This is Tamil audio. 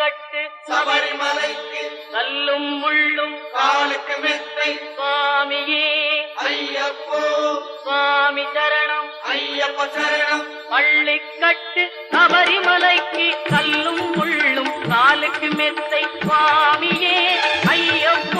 பள்ளிக்கட்டு சபரிமலைக்கு கல்லும் முள்ளும் காலுக்கு மெத்தை சுவாமியே ஐயப்போ சுவாமி சரணம் ஐயப்ப சரணம் பள்ளிக்கட்டு சபரிமலைக்கு கல்லும் முள்ளும் காலுக்கு மெத்தை சுவாமியே ஐயப்போ